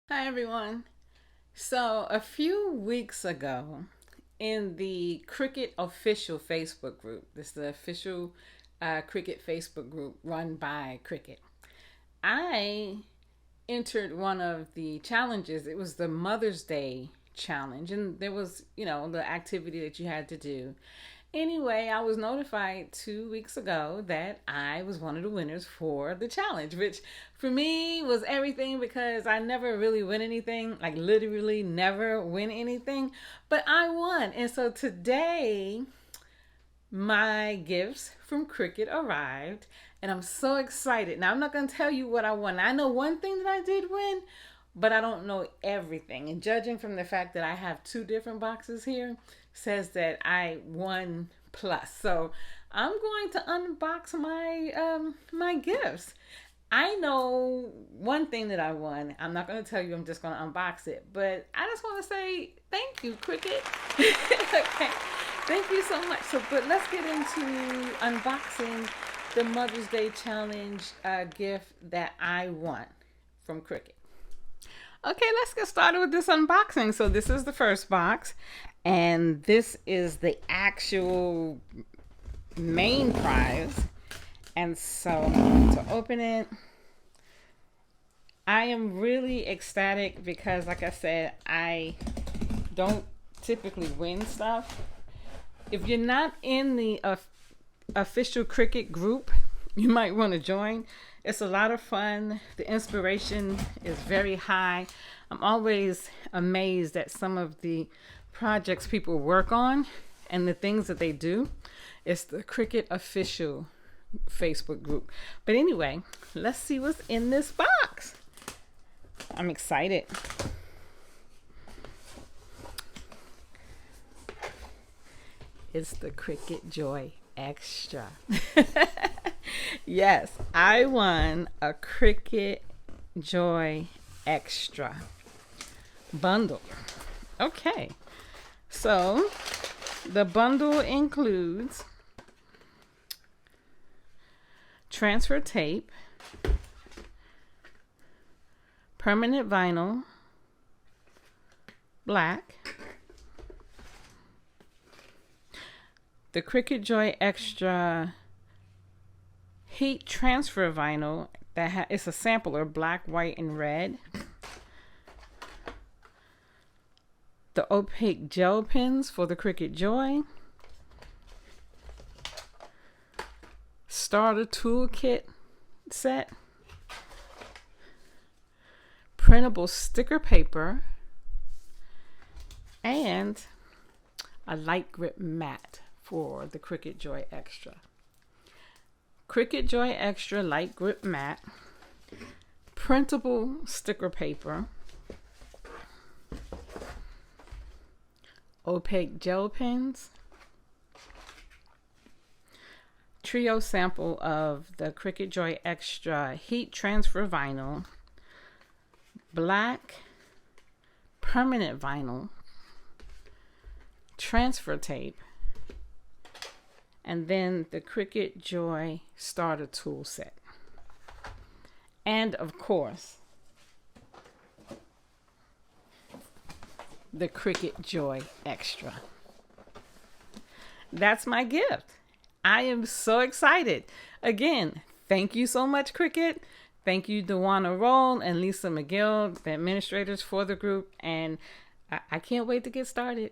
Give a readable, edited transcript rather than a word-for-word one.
Hi everyone. So a few weeks ago in the Cricut official Facebook group, this is the official Cricut Facebook group run by Cricut, I entered one of the challenges. It was the Mother's Day challenge, and there was, the activity that you had to do. Anyway, I was notified 2 weeks ago that I was one of the winners for the challenge, which for me was everything because I never really win anything, like literally never win anything, but I won. And so today, my gifts from Cricut arrived, and I'm so excited. Now, I'm not going to tell you what I won. I know one thing that I did win, but I don't know everything. And judging from the fact that I have two different boxes here, says that I won plus. So I'm going to unbox my gifts. I know one thing that I won. I'm not going to tell you. I'm just going to unbox it. But I just want to say thank you, Cricut. Okay. Thank you so much. But let's get into unboxing the Mother's Day Challenge gift that I won from Cricut. Okay, let's get started with this unboxing. So this is the first box, and this is the actual main prize. And so I'm going to open it. I am really ecstatic because, like I said, I don't typically win stuff. If you're not in the official Cricut group, you might want to join. It's a lot of fun. The inspiration is very high. I'm always amazed at some of the projects people work on and the things that they do. It's the Cricut official Facebook group. But anyway, let's see what's in this box. I'm excited. It's the Cricut Joy Extra. Yes, I won a Cricut Joy Extra bundle. Okay, so the bundle includes transfer tape, permanent vinyl, black, the Cricut Joy Extra heat transfer vinyl that it's a sampler, black, white, and red. The opaque gel pens for the Cricut Joy. Starter toolkit set. Printable sticker paper. And a light grip mat for the Cricut Joy Extra. Cricut Joy Extra light grip mat, printable sticker paper, opaque gel pens, trio sample of the Cricut Joy Extra heat transfer vinyl, black permanent vinyl, transfer tape, and then the Cricut Joy starter tool set. And of course, the Cricut Joy Extra. That's my gift. I am so excited. Again, thank you so much, Cricut. Thank you, Dewana Roll and Lisa McGill, the administrators for the group. And I can't wait to get started.